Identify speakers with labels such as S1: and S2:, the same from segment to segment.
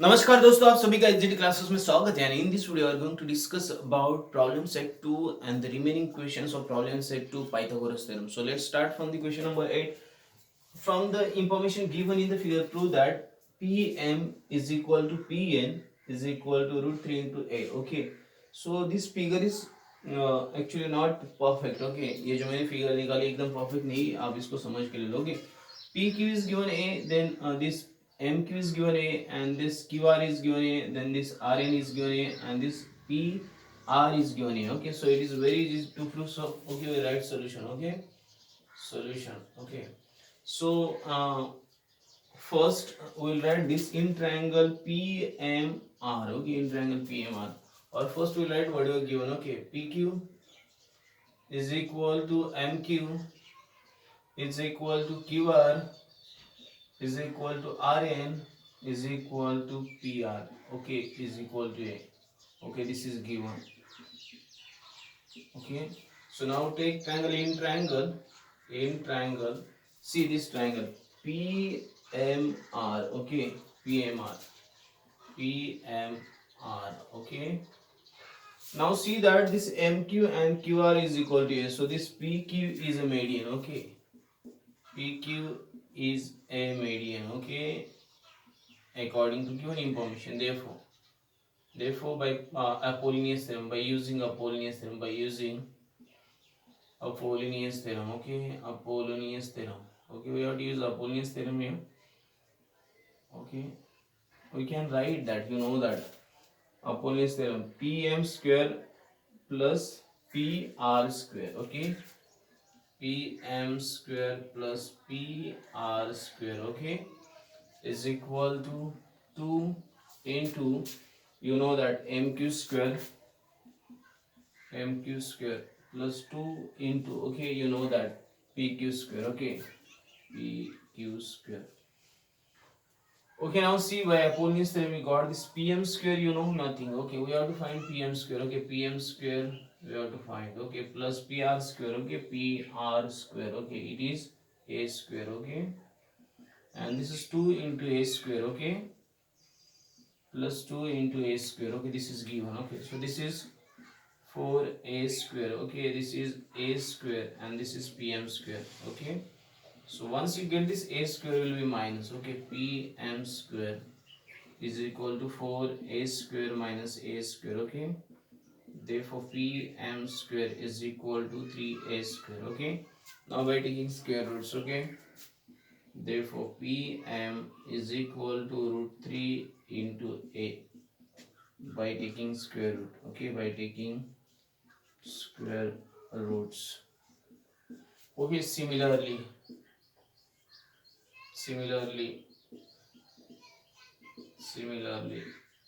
S1: नमस्कार दोस्तों, आप सभी का एग्जिट क्लासेस में स्वागत है। In this video are going to discuss about problem set 2 and the remaining questions of problem set 2 Pythagoras theorem. So let's start from the question number 8. From the information given in the figure, prove that Pm is equal to Pn is equal to root 3 into a. Okay, so this figure is actually not perfect. Okay, ये जो मैंने figure निकाली एकदम perfect नहीं, आप इसको समझ के ले लोगे. PQ is given a, then this MQ is given a, and this QR is given a, then this RN is given a, and this PR is given a. Okay, so it is very easy to prove. So okay, we write solution. Okay, solution. Okay, so first we'll write this in triangle PMR. Okay, in triangle PMR, or first we'll write whatever given. Okay, PQ is equal to MQ is equal to QR is equal to Rn is equal to PR. Okay, is equal to A. Okay, this is given. Okay, so now take triangle in triangle. In triangle, see this triangle PMR. Okay, PMR. PMR. Okay, now see that this MQ and QR is equal to A. So this PQ is a median. Okay, PQ is a median. Okay, according to given information. Therefore, by Apollonius theorem, okay, Apollonius theorem, okay, we have to use Apollonius theorem here. Okay, we can write that, that Apollonius theorem, Pm square plus Pr square. Okay, Pm square plus Pr square. Okay, is equal to 2 into, that mq square plus 2 into, okay, that pq square. Okay, pq square. Okay, now see, by Apollonius theorem we got this pm square, nothing. Okay, we have to find pm square. Okay, pm square we have to find. Okay, plus pr square. Okay, pr square. Okay, it is a square. Okay, and this is 2 into a square. Okay, plus 2 into a square. Okay, this is given. Okay, so this is 4a square. Okay, this is a square and this is pm square. Okay, so once you get this, a square will be minus. Okay, pm square is equal to 4a square minus a square. Okay, therefore pm square is equal to 3a square. Okay, now by taking square roots. Okay, therefore pm is equal to root 3 into a by taking square root. Okay, by taking square roots. Okay, similarly, similarly,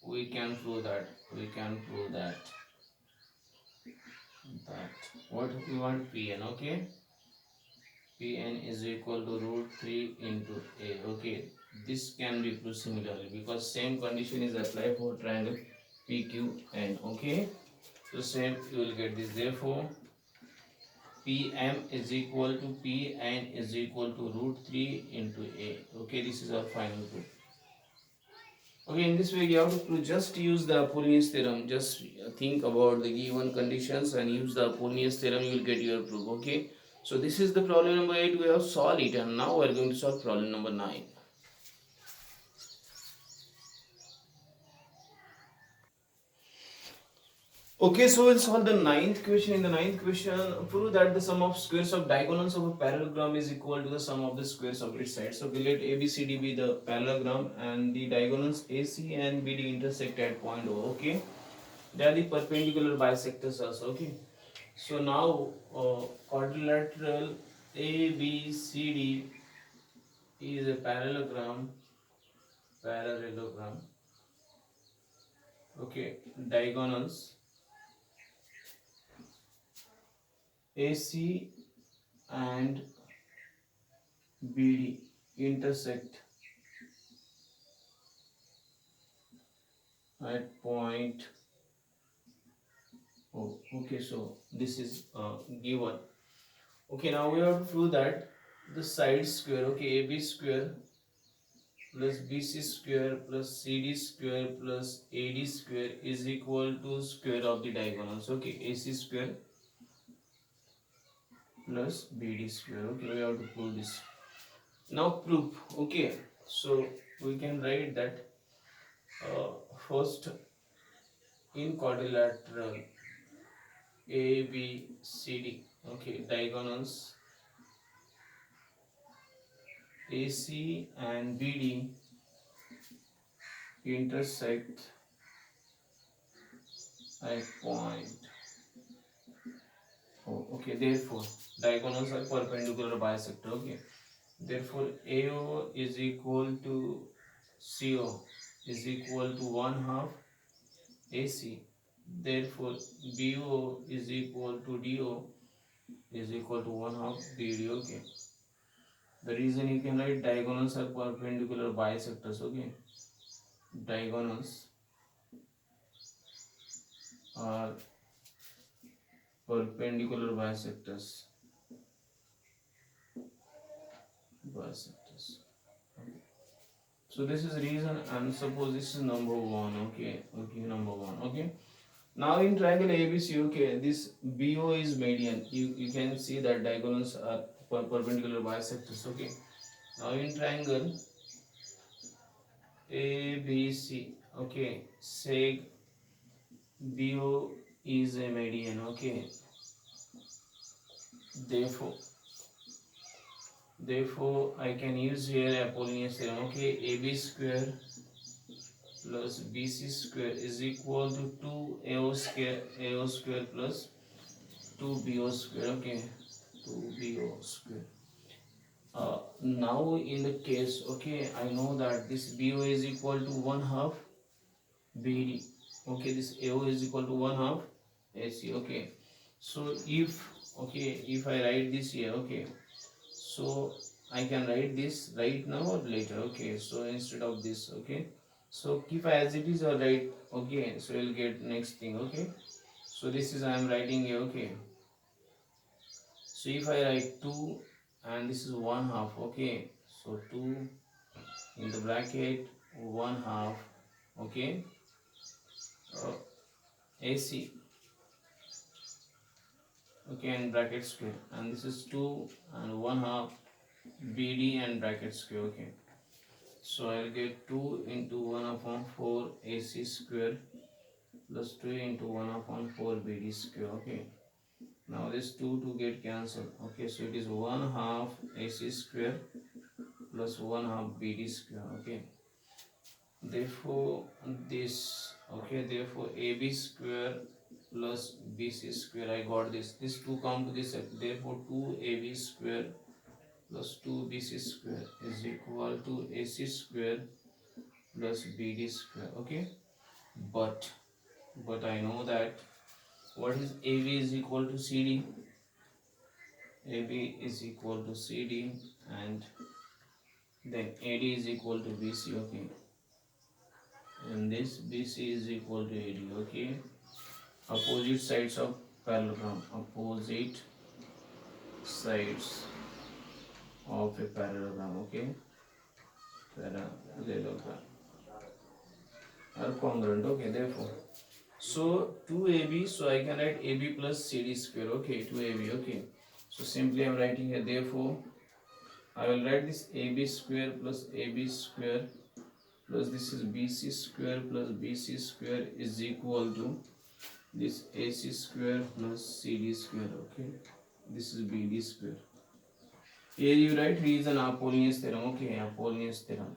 S1: we can prove that what we want, Pn. Okay, Pn is equal to root 3 into a. Okay, this can be proved similarly because same condition is applied for triangle PQN. Okay, so same you will get this. Therefore, Pm is equal to Pn is equal to root 3 into a. Okay, this is our final proof. Okay, in this way you have to just use the Apollonius theorem. Just think about the given conditions and use the Apollonius theorem, you will get your proof. Okay, so this is the problem number 8. We have solved it, and now we are going to solve problem number 9. Okay, so we'll solve the ninth question. In the ninth question, prove that the sum of squares of diagonals of a parallelogram is equal to the sum of the squares of its sides. So we let ABCD be the parallelogram and the diagonals AC and BD intersect at point O. Okay, they are the perpendicular bisectors also. Okay, so now quadrilateral ABCD is a parallelogram. Okay, diagonals AC and BD intersect at point O. Okay, so this is given. Okay, now we have to prove that the side square. Okay, AB square plus BC square plus CD square plus AD square is equal to square of the diagonals. Okay, AC square plus BD square. Okay, we have to prove this. Now proof. Okay, so we can write that first in quadrilateral ABCD. Okay, diagonals AC and BD intersect at point. Oh, okay, therefore diagonals are perpendicular bisector. Okay, therefore AO is equal to CO is equal to 1 half AC. Therefore BO is equal to DO is equal to 1 half BD. Okay, the reason you can write diagonals are perpendicular bisectors. Okay, diagonals are perpendicular bisectors. So this is reason, and suppose this is number one. Okay, okay, number one. Okay. Now in triangle ABC, okay, this BO is median. You can see that diagonals are perpendicular bisectors. Okay. Now in triangle ABC, okay, seg BO is a median. Okay. Therefore, I can use here Apollonius theorem. Okay, AB square plus BC square is equal to 2 AO square plus 2BO square. Okay, 2BO square. Now in the case, okay, I know that this BO is equal to 1 half BD. Okay, this AO is equal to 1 half AC. Okay, so if I write this here, okay, so I can write this right now or later. Okay, so instead of this, okay, so keep as it is or write. Okay, so you'll get next thing. Okay, so this is I am writing here. Okay, so if I write 2 and this is 1 half. Okay, so 2 in the bracket 1 half. Okay, uh, AC. Okay, and bracket square, and this is 2 and 1 half BD and bracket square. Okay, so I'll get 2 into 1 upon 4 AC square plus 2 into 1 upon 4 BD square. Okay, now this 2 to get cancelled. Okay, so it is 1 half AC square plus 1 half BD square. Okay, therefore this, okay, therefore AB square plus BC square, I got this 2 come to this side, therefore 2AB square plus 2BC square is equal to AC square plus BD square. Okay, but I know that what is AB is equal to CD. AB is equal to CD, and then AD is equal to BC. Okay, and this BC is equal to AD. Okay, opposite sides of parallelogram. Opposite sides of a parallelogram. Okay, parallelogram are congruent. Okay, therefore, so 2AB, so I can write AB plus CD square. Okay, 2AB. Okay, so simply I am writing here. Therefore, I will write this AB square plus AB square plus this is BC square plus BC square is equal to this AC square plus CD square. Okay, this is BD square. Here you write reason Apollonius theorem. Okay, Apollonius theorem.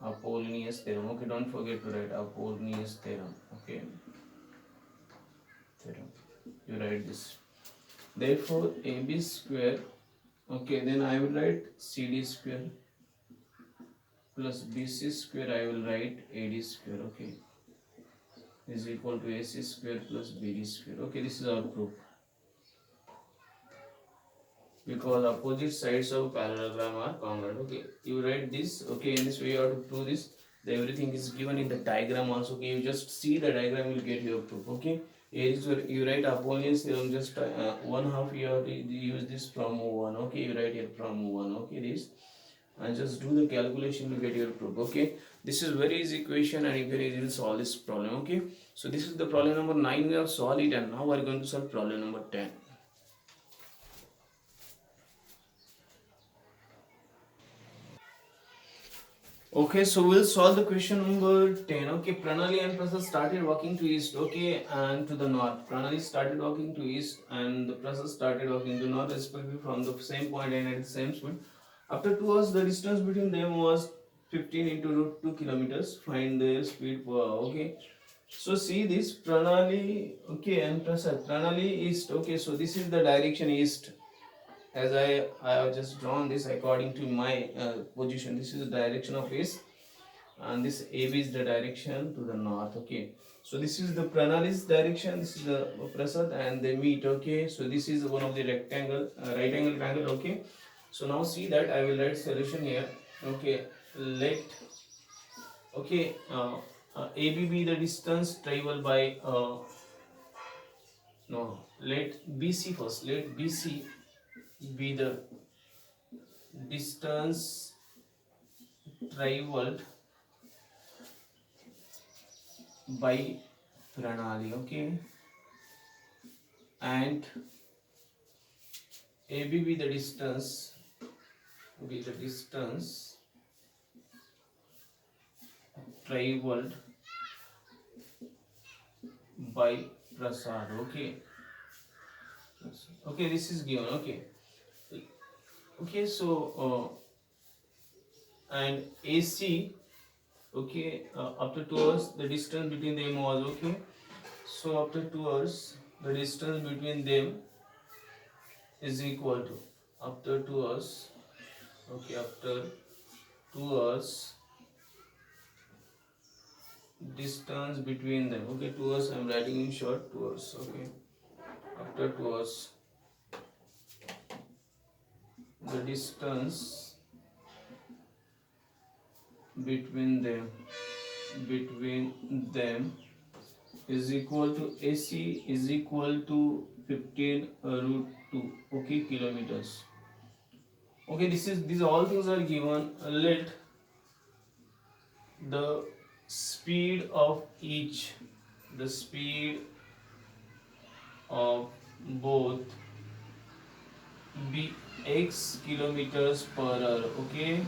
S1: Apollonius theorem. Okay, don't forget to write Apollonius theorem. Okay, theorem. You write this. Therefore, AB square. Okay, then I will write CD square plus BC square. I will write AD square. Okay, is equal to AC square plus BD square. Okay, this is our proof. Because opposite sides of parallelogram are congruent. Okay, you write this. Okay, in this way you have to prove this. Everything is given in the diagram also. Okay, you just see the diagram, you will get your proof. Okay, here is where you write Apollonius theorem. Just 1 half you have to use this from O1. Okay, you write here from O1. Okay, this and just do the calculation to get your proof. Okay, this is very easy question and you can easily solve this problem. Okay, so this is the problem number 9, we have solved it, and now we are going to solve problem number 10. Okay, so we'll solve the question number 10. Okay, Pranali and Prasad started walking to east, okay, and to the north. Pranali started walking to east and the Prasad started walking to north, respectively from the same point and at the same speed. After 2 hours, the distance between them was 15 into root 2 kilometers. Find their speed per hour. Okay, so see this Pranali, okay, and Prasad. Pranali east, okay, so this is the direction east. As I have just drawn this according to my position. This is the direction of east, and this AB is the direction to the north. Okay, so this is the Pranali's direction, this is the Prasad, and they meet. Okay, so this is one of the rectangle, right angle triangle. Okay, so now see that I will write solution here. Okay, let AB be the distance traveled by no, let BC first. Let BC be the distance traveled by Pranali. Okay, and AB be the distance traveled by Prasad. Okay, okay, this is given. Okay, okay, so and AC. Okay, after 2 hours the distance between them was okay. So after 2 hours the distance between them is equal to, after 2 hours, okay, after 2 hours distance between them, okay, 2 hours I am writing in short, 2 hours. Okay, after 2 hours the distance between them is equal to, AC is equal to 15 root 2, okay, kilometers. Okay, these all things are given. Let the speed of each, the speed of both be x kilometers per hour. Okay,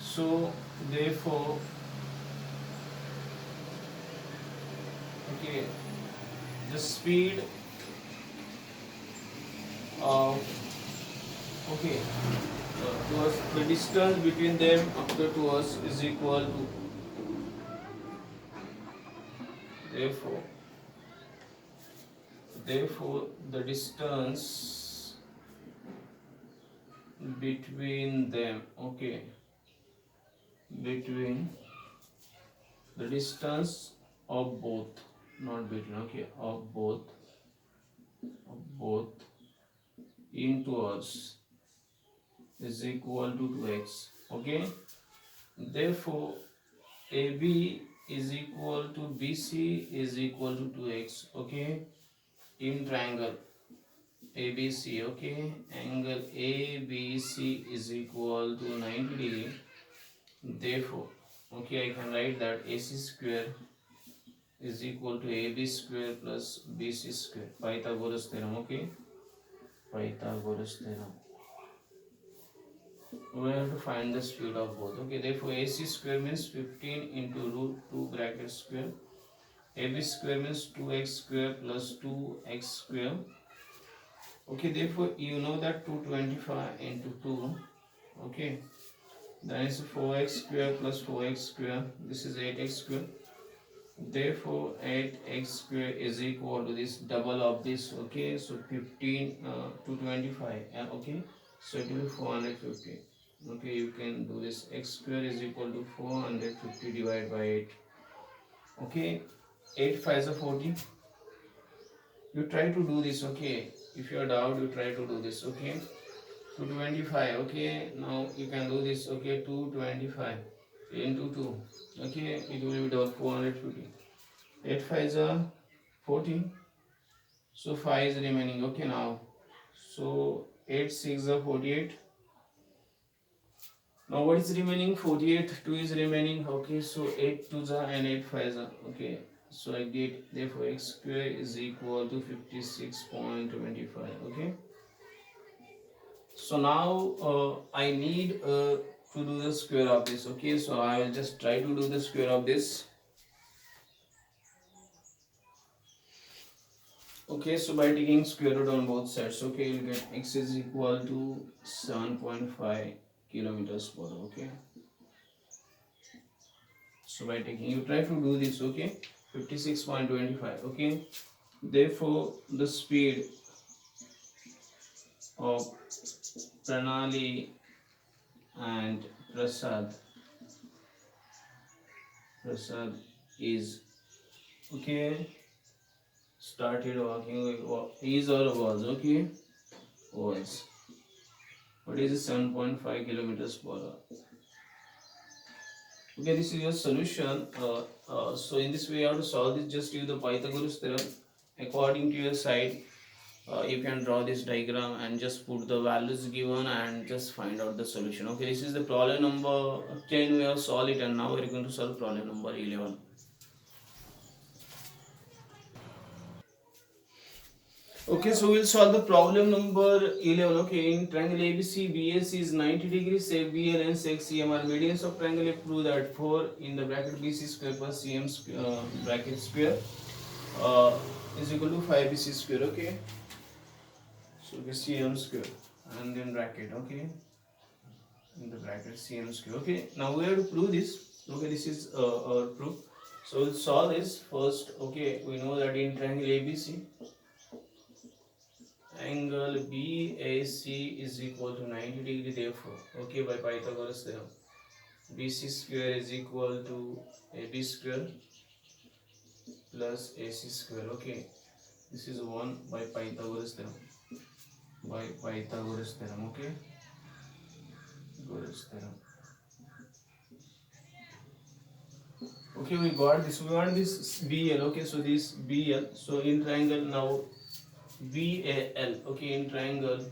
S1: so therefore, okay, the speed of, okay, towards the distance between them after 2 hours is equal to, therefore the distance between them, okay, between the distance of both, not between, okay, of both in 2 hours is equal to 2x. Okay, therefore AB is equal to BC is equal to 2x. Okay, in triangle ABC. Okay, angle ABC is equal to 90 degree. Therefore, okay, I can write that AC square is equal to AB square plus BC square. Pythagoras theorem. Okay, Pythagoras theorem. We have to find the speed of both. Okay, therefore AC square means 15 into root 2 bracket square. AB square means 2x square plus 2x square. Okay, therefore you know that 225 into 2. Okay, that is 4x square plus 4x square. This is 8x square. Therefore 8x square is equal to this double of this. Okay, so 15 to 25. Okay, so it will be 450. Okay, you can do this. X square is equal to 450 divided by 8. Okay, 8 5 is 40. You try to do this. Okay, if you are doubt, you try to do this. Okay, 225. Okay, now you can do this. Okay, 225 into 2. Okay, it will be double 450. 8 5 is 40. So 5 is remaining. Okay, now so 8 6 is 48. Now what is remaining? 48, 2 is remaining. Okay, so 8 2s are and 8 5s are. Okay, so I get therefore x square is equal to 56.25. Okay, so now I need to do the square of this. Okay, so I will just try to do the square of this. Okay, so by taking square root on both sides, okay, you'll get x is equal to 7.5 kilometers per hour. Okay, so by taking, you try to do this. Okay, 56.25. Okay, therefore the speed of Pranali and Prasad is, okay, started walking is or was, okay, was, what is 7.5 kilometers per hour. Okay, this is your solution. So in this way you have to solve this. Just use the Pythagoras theorem according to your side. You can draw this diagram and just put the values given and just find out the solution. Okay, this is the problem number 10. We have solved it, and now we are going to solve problem number 11. Okay, so we'll solve the problem number 11. Okay, in triangle ABC, BAC is 90 degrees. Say BL and CM are medians of triangle. Prove that 4 in the bracket BC square plus CM bracket square uh, is equal to 5BC square. Okay, so the CM square and then bracket. Okay, in the bracket CM square. Okay, now we have to prove this. Okay, this is our proof. So we'll solve this first. Okay, we know that in triangle ABC, angle BAC is equal to 90 degree. Therefore, okay, by Pythagoras theorem, BC square is equal to AB square plus AC square. Okay, this is one by Pythagoras theorem. By Pythagoras theorem. Okay, Pythagoras theorem. Okay, we got this. We want this BL. Okay, so this BL. So in triangle now BAL. Okay, in triangle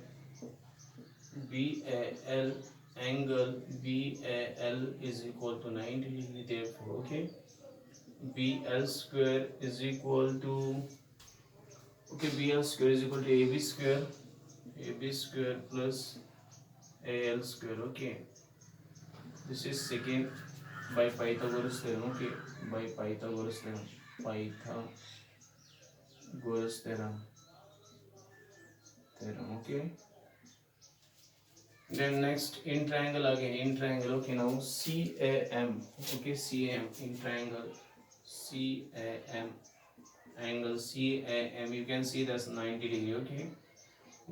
S1: BAL, angle BAL is equal to 90 degree. Therefore, okay, BL square is equal to, okay, BL square is equal to AB square plus AL square. Okay, this is second by Pythagoras theorem. Okay, by Pythagoras theorem. Pythagoras theorem. Okay, then next in triangle again, in triangle. Okay, now CAM. Okay, CAM in triangle CAM, angle CAM, you can see that's 90 degree. Okay,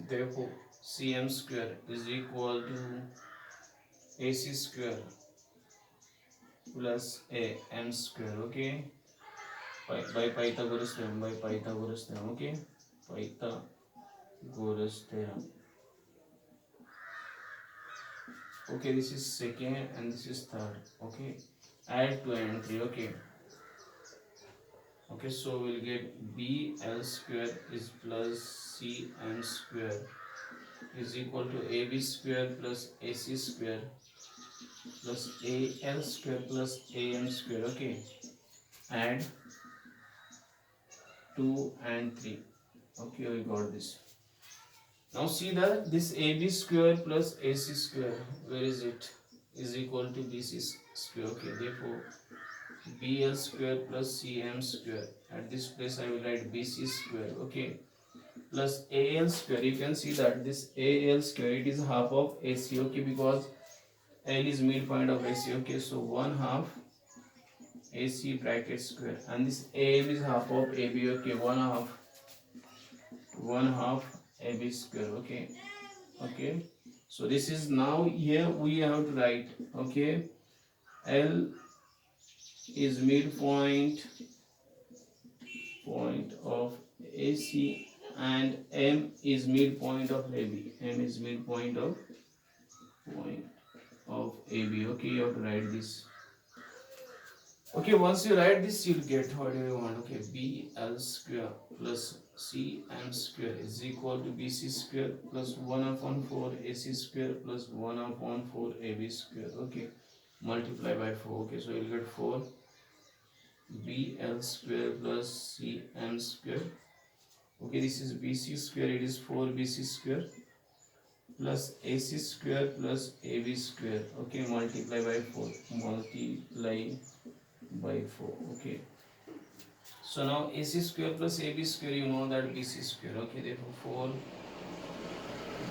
S1: therefore CM square is equal to AC square plus AM square. Okay, by Pythagoras theorem. By Pythagoras theorem. Okay, Pythagoras theorem. Okay, this is second and this is third. Okay, add 2 and 3. Okay, okay, so we'll get BL square is plus CM square is equal to AB square plus AC square plus AL square plus AM square. Okay, add 2 and 3. Okay, we got this. Now see that this AB square plus AC square, where is it, is equal to BC square. Okay, therefore BL square plus CM square, at this place I will write BC square. Okay, plus AL square. You can see that this AL square, it is half of AC. Okay, because L is midpoint of AC. Okay, so 1 half AC bracket square, and this AM is half of AB. Okay, 1 half AB square. Okay, okay, so this is, now here we have to write. Okay, L is midpoint of AC and M is midpoint of AB. M is midpoint of point of AB. Okay, you have to write this. Okay, once you write this, you'll get what you want. Okay, BL square plus CM square is equal to BC square plus 1 upon 4 AC square plus 1 upon 4 AB square. Okay, multiply by 4. Okay, so you'll get 4 BL square plus CM square. Okay, this is BC square, it is 4 BC square plus AC square plus AB square. Okay, multiply by 4. Multiply by 4. Okay. So now AC square plus AB square, you know that BC square. Okay, therefore 4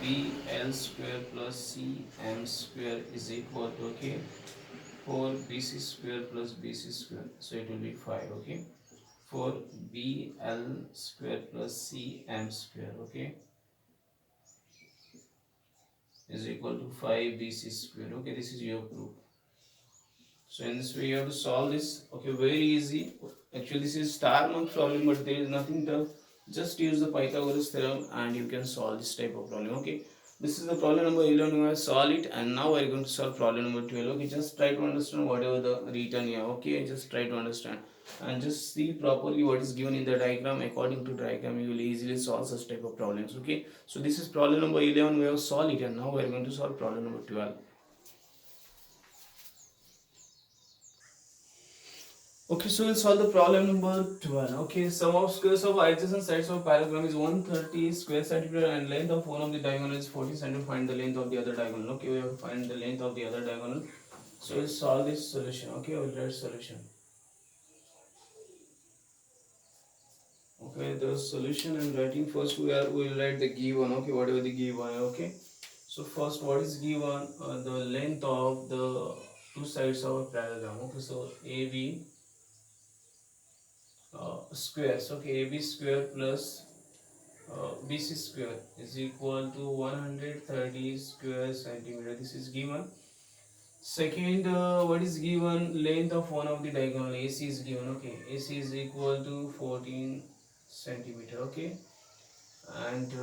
S1: BL square plus CM square is equal to, okay, 4 BC square plus BC square. So it will be 5. Okay, 4 BL square plus CM square. Okay, is equal to 5 BC square. Okay, this is your proof. So in this way you have to solve this. Okay, very easy. Actually this is star mark problem, but there is nothing tough. Just use the Pythagoras theorem and you can solve this type of problem. Okay, this is the problem number 11. We have solved it, and now we are going to solve problem number 12. Okay, just try to understand whatever the written here. Okay, just try to understand and just see properly what is given in the diagram. According to diagram you will easily solve such type of problems. Okay, so this is problem number 11. We have solved it, and now we are going to solve problem number 12. Okay, so we'll solve the problem number 12. Okay, sum of squares of adjacent sides of parallelogram is 130 square centimeter and length of one of the diagonal is 40 centimeter. Find the length of the other diagonal. Okay, we have to find the length of the other diagonal. So we'll solve this solution. Okay, we'll write solution. Okay, the solution I'm writing first. We'll write the given. Okay, whatever the given. Okay, so first what is given? The length of the two sides of a parallelogram. Okay, so AB squares. Okay, AB square plus BC square is equal to 130 square centimeter. This is given. Second, what is given? Length of one of the diagonal AC is given. Okay, AC is equal to 14 centimeter. Okay, and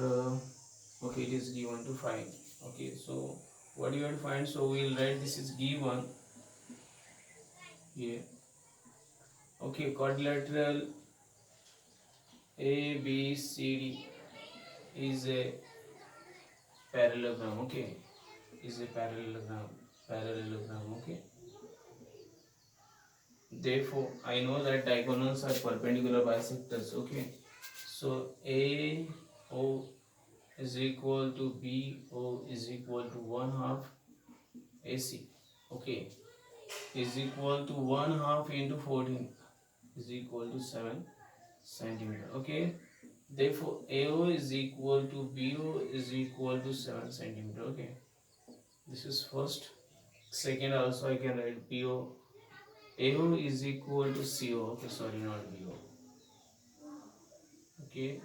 S1: okay, it is given to find. Okay, so what you have to find? So we'll write this is given here. Okay, quadrilateral ABCD is a parallelogram. Okay, is a parallelogram. Okay, therefore I know that diagonals are perpendicular bisectors. Okay, so AO is equal to BO is equal to 1 half AC. Okay, is equal to 1 half into 14 is equal to 7 centimeter. Okay, therefore AO is equal to BO is equal to 7 centimeter. Okay, this is first. Second, also I can write BO. AO is equal to CO. Okay, sorry, not BO. Okay,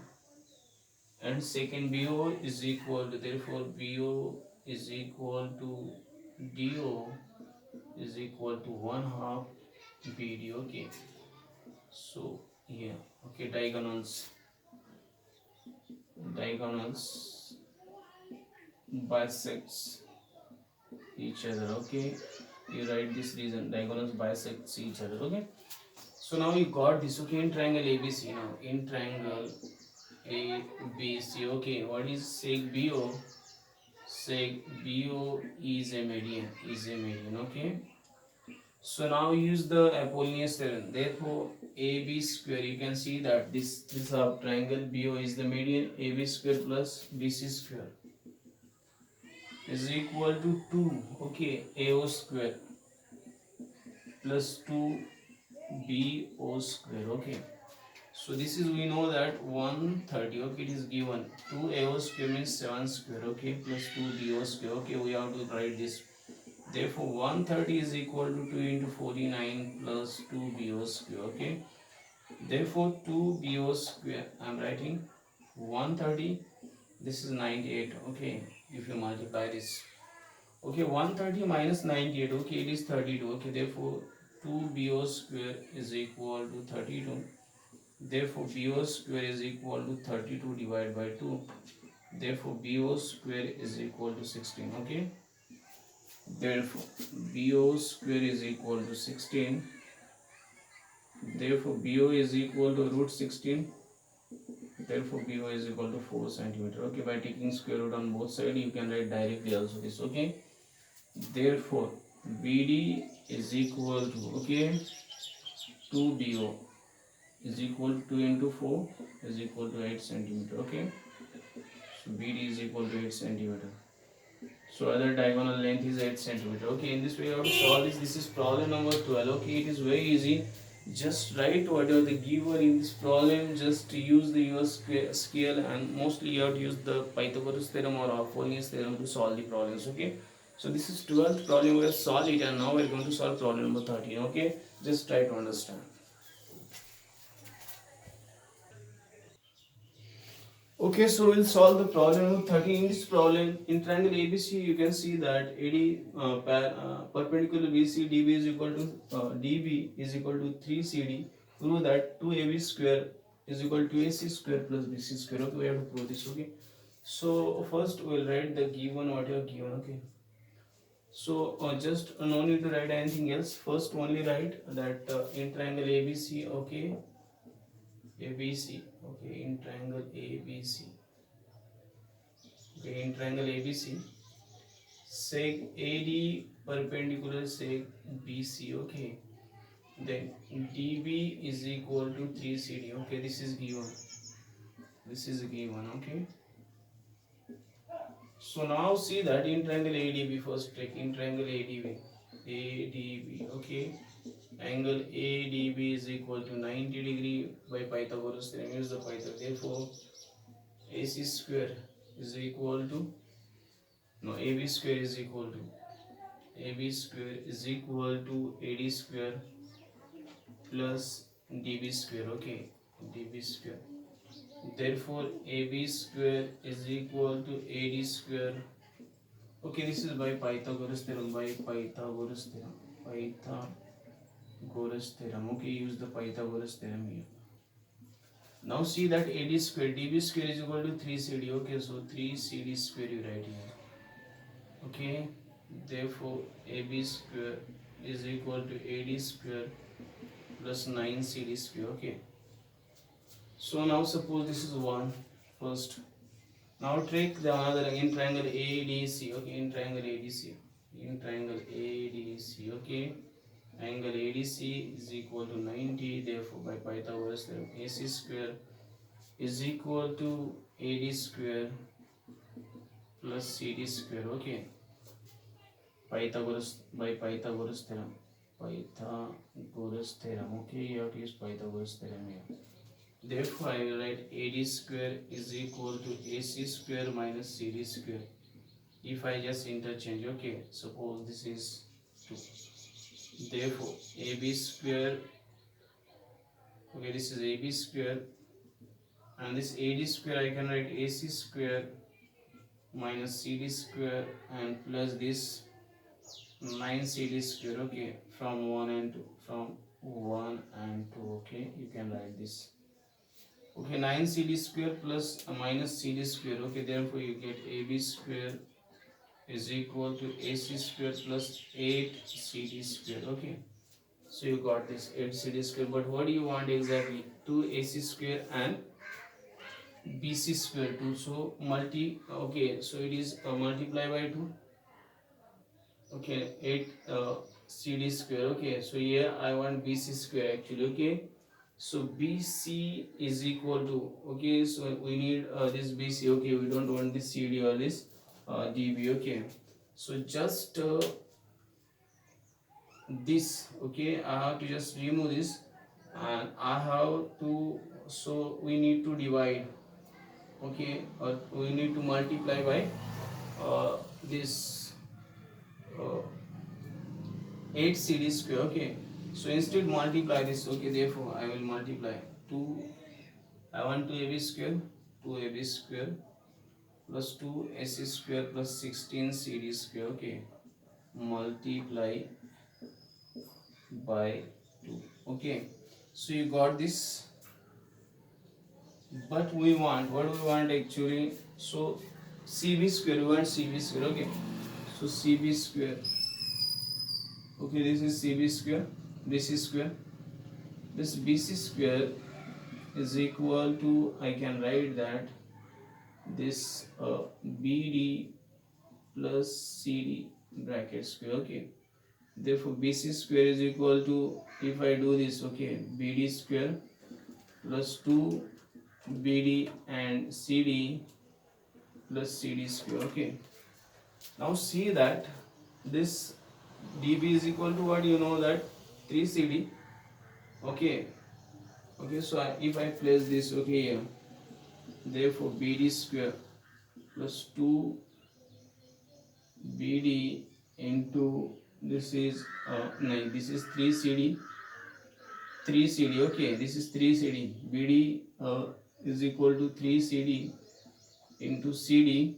S1: and second BO is equal to, therefore BO is equal to DO is equal to 1 half BD. Okay, so here, okay, diagonals bisects each other. Okay, you write this reason, diagonals bisects each other. Okay, so now you got this. Okay, in triangle ABC, now in triangle ABC. Okay, what is sec BO? Sec BO is a median. Okay, so now use the Apollonius theorem. Therefore, AB square. You can see that this triangle BO is the median. AB square plus BC square is equal to 2. Okay, AO square plus 2BO square. Okay, so this is, we know that 130. Okay, it is given 2AO square means 7 square. Okay, plus 2BO square. Okay, we have to write this. Therefore 130 is equal to 2 into 49 plus 2BO square. Okay, therefore 2BO square, I am writing 130, this is 98. Okay, if you multiply this, okay, 130 minus 98. Okay, it is 32. Okay, therefore 2BO square is equal to 32. Therefore BO square is equal to 32 divided by 2. Therefore BO square is equal to 16. Okay, therefore BO square is equal to 16. Therefore BO is equal to root 16. Therefore BO is equal to 4 centimeter. Okay, by taking square root on both sides you can write directly also this. Okay, therefore BD is equal to, okay, 2BO is equal to 2 into 4 is equal to 8 centimeter. Okay, so BD is equal to 8 centimeter. So other diagonal length is 8 centimeter. Okay, in this way you have to solve this. This is problem number 12. Okay, it is very easy. Just write whatever the given in this problem. Just use the your scale, and mostly you have to use the Pythagoras theorem or Apollonius theorem to solve the problems. Okay, so this is 12th problem. We have solved it, and now we are going to solve problem number 13. Okay, just try to understand. Okay, so we'll solve the problem number 13. In this problem, in triangle ABC, you can see that perpendicular BC, DB is equal to DB is equal to 3CD. Prove that 2AB square is equal to AC square plus BC square. Okay, we have to prove this. Okay, so first we'll write the given whatever given. Okay, so just no need to write anything else. First only write that in triangle ABC. Okay, ABC. Okay, in triangle ABC. Okay, in triangle ABC, sec AD perpendicular sec BC. Okay, then DB is equal to 3CD. Okay, this is given. This is given. Okay, so now see that in triangle ADB, first take in triangle ADB. ADB. Okay, angle ADB is equal to 90 degree by Pythagoras theorem. Use the Pythagoras. Therefore, AC square is equal to, no, AB square is equal to, AB square is equal to AD square plus DB square. Okay, DB square. Therefore AB square is equal to AD square. Okay, this is by Pythagoras theorem. By Pythagoras theorem. Pythagoras theorem. Okay, use the Pythagoras theorem here. Now see that AD square, DB square is equal to 3CD. Okay, so 3CD square you write here. Okay, therefore AB square is equal to AD square plus 9CD square. Okay, so now suppose this is 1 first. Now take the another in triangle ADC. Okay, in triangle ADC. In triangle ADC. Okay, angle ADC is equal to 90. Therefore, by Pythagoras theorem, AC square is equal to AD square plus CD square. Okay, Pythagoras by Pythagoras theorem. Pythagoras theorem. Okay, you have to use Pythagoras theorem here. Therefore, I will write AD square is equal to AC square minus CD square. If I just interchange, okay, suppose this is 2. Therefore, AB square, okay, this is AB square, and this AD square I can write AC square minus CD square and plus this 9CD square. Okay, from 1 and 2, from 1 and 2. Okay, you can write this. Okay, 9CD square plus minus CD square. Okay, therefore you get AB square is equal to AC square plus 8CD square. Okay, so you got this 8CD square. But what do you want exactly? 2AC square and BC square 2. So okay, so it is multiply by 2. Okay, 8 CD square. Okay, so here I want BC square actually. Okay, so BC is equal to, okay, so we need this BC. Okay, we don't want this CD or this DB. Okay, so just this. Okay, I have to just remove this, and I have to, so we need to divide. Okay, or we need to multiply by this uh, 8 CD square. Okay, so instead multiply this. Okay, therefore I will multiply 2. I want 2AB square, 2AB square plus 2AC square plus 16 CD square. Okay, multiply by 2. Okay, so you got this. But we want, what we want actually, so CB square, we want CB square. Okay, so CB square. Okay, this is CB square, this is square. this BC square is equal to, I can write that this BD plus CD bracket square. Okay, therefore BC square is equal to, if I do this, okay, BD square plus 2 BD and CD plus CD square. Okay, now see that this DB is equal to what, you know that 3CD. Okay, okay, so if I place this, okay, here, therefore BD square plus 2 BD into, this is no, this is 3CD, 3CD. Okay, this is 3CD. BD is equal to 3CD into CD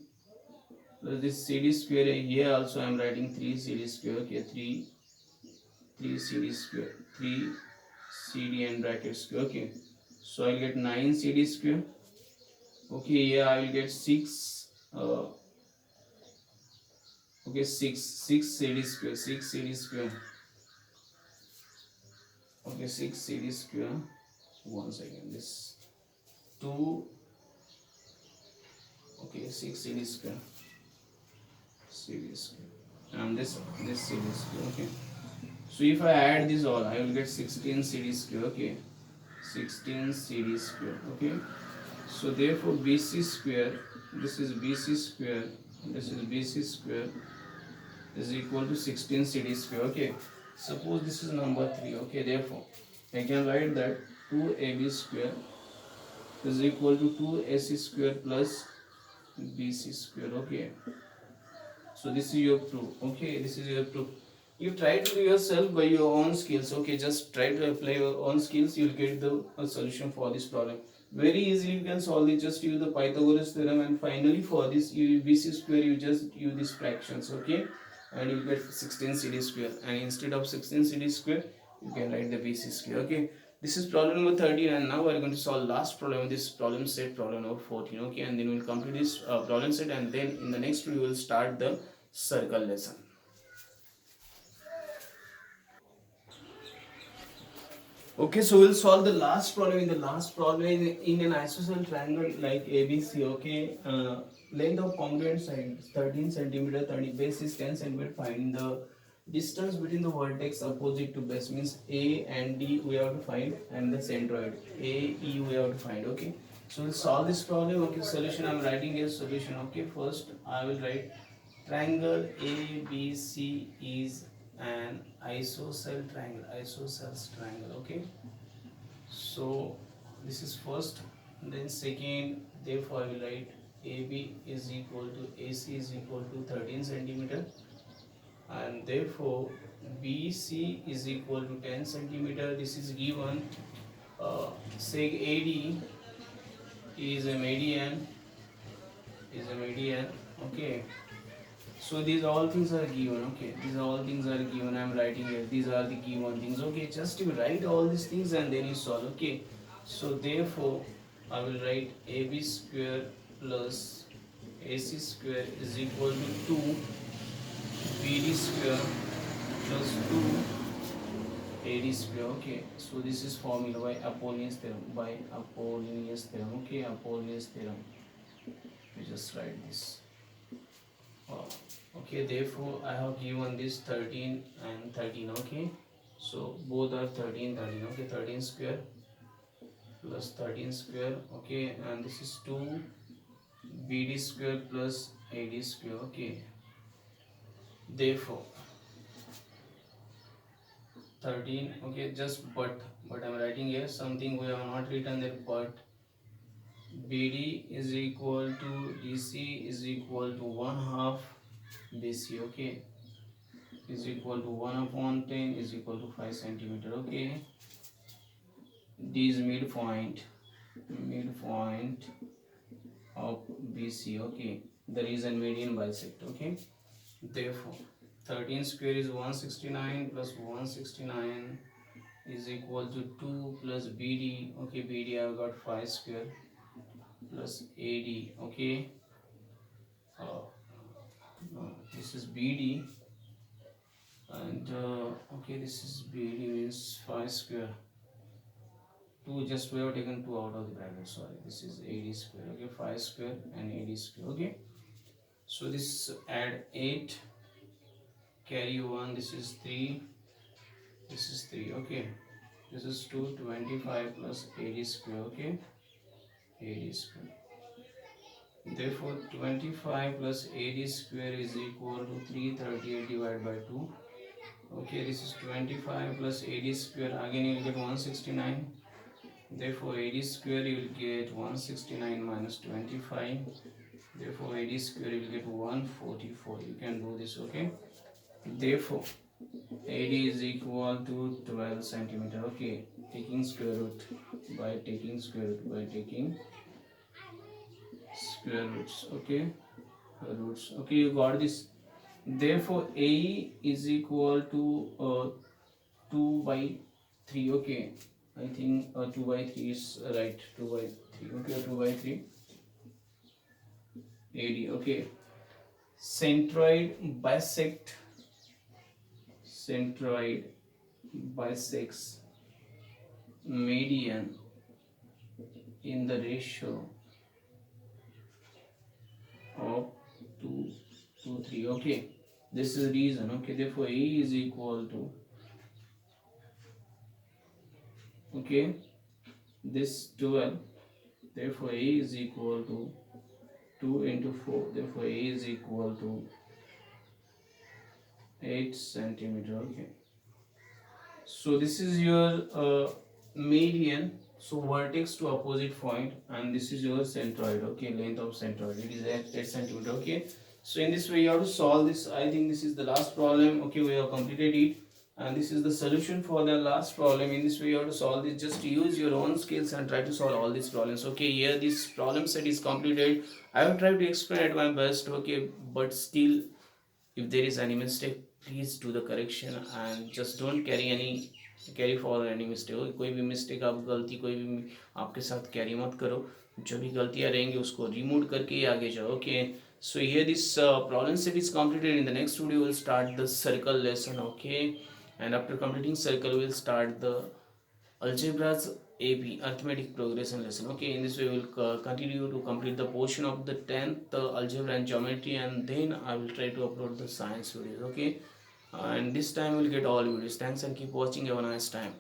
S1: plus this CD square. Here also I am writing 3CD square. Okay, 3 CD square, 3 CD and bracket square. Okay, so I'll get 9 CD square. Okay, here I will get 6 okay, 6 CD square, 6 CD square. Okay, 6 CD square. One second, this 2. Okay, 6 CD square, CD square, and this CD square. Okay, so if I add this all, I will get 16 CD square. Okay, 16 CD square. Okay, so therefore BC square, this is BC square, this is BC square is equal to 16 CD square. Okay, suppose this is number 3. Okay, therefore I can write that 2AB square is equal to 2AC square plus BC square. Okay, so this is your proof. Okay, this is your proof. You try to do yourself by your own skills. Okay, just try to apply your own skills, you'll get the solution for this problem very easily. You can solve it, just use the Pythagoras theorem, and finally for this you BC square, you just use these fractions. Okay, and you get 16 CD square, and instead of 16 CD square you can write the BC square. Okay, this is problem number 13, and now we are going to solve last problem, this problem set, problem number 14. Okay, and then we will complete this problem set, and then in the next we will start the circle lesson. Okay, so we'll solve the last problem. In the last problem, in an isosceles triangle like ABC, okay, length of congruent sides 13 centimeter, 30 base is 10 centimeter. Find the distance between the vertex opposite to base, means A and D we have to find, and the centroid AE we have to find. Okay, so we'll solve this problem. Okay, solution, I'm writing a solution. Okay, first I will write triangle ABC is an isosceles triangle. Okay, so this is first, then second, therefore I will write AB is equal to AC is equal to 13 centimeter, and therefore BC is equal to 10 centimeter. This is given. Seg AD is a median, okay. So these all things are given. Okay, these all things are given, I'm writing here, these are the given things. Okay, just you write all these things and then you solve. Okay, so therefore I will write AB square plus AC square is equal to 2 BD square plus 2 AD square. Okay, so this is formula by Apollonius theorem. Okay, Apollonius theorem, we just write this. Okay, therefore I have given this 13 and 13. Okay, so both are 13, 13. Okay, 13 square plus 13 square. Okay, and this is 2 BD square plus AD square. Okay, therefore 13. Okay, just but I'm writing here something we have not written there, but BD is equal to DC is equal to 1/2 BC. Okay, is equal to 1 upon 10 is equal to 5 centimeter. Okay, D is midpoint of BC. Okay, the reason median bisect. Okay, therefore 13 square is 169 plus 169 is equal to 2 plus BD. Okay, BD I have got 5 square plus AD. Okay, this is BD, and okay, this is BD means 5 square 2, just we have taken 2 out of the bracket, sorry, this is AD square, okay, 5 square and AD square, okay. So this add 8, carry 1, this is 3, this is 3, okay. This is 225 plus AD square, okay, AD square. Therefore 25 plus AD square is equal to 338 divided by 2. Okay, this is 25 plus AD square, again you will get 169. Therefore AD square you will get 169 minus 25. Therefore AD square you will get 144. You can do this, okay. Therefore AD is equal to 12 centimeter, okay. Taking square root by taking square root by taking square roots, okay, roots, okay, you got this. Therefore AE is equal to 2 by 3, okay. I think 2 by 3 is right, 2 by 3, okay, 2 by 3 AD, okay. Centroid bisects median in the ratio of 2 to 3, okay. This is the reason, okay. Therefore A is equal to, okay, this 12. Therefore A is equal to 2 into 4. Therefore A is equal to 8 centimeter, okay. So this is your median, so vertex to opposite point, and this is your centroid, okay, length of centroid, it is 8 centimeter, okay. So in this way you have to solve this. I think this is the last problem, okay, we have completed it, and this is the solution for the last problem. In this way you have to solve this, just use your own skills and try to solve all these problems, okay. Here this problem set is completed. I have tried to explain at my best, okay, but still if there is any mistake, please do the correction and just don't carry forward any mistake. कोई भी mistake आप गलती कोई भी आपके साथ carry मत करो. जो भी गलतियां रहेंगी उसको रिमूव करके ही आगे जाओ, okay. So here this problem set is completed. In the next video we'll start the circle lesson, okay, and after completing circle we'll start the algebras AP, arithmetic progression lesson, okay. In this way we will continue to complete the portion of the 10th algebra and geometry, and then I will try to upload the science videos, okay. And this time we'll get all videos. Thanks and keep watching. Have a nice time.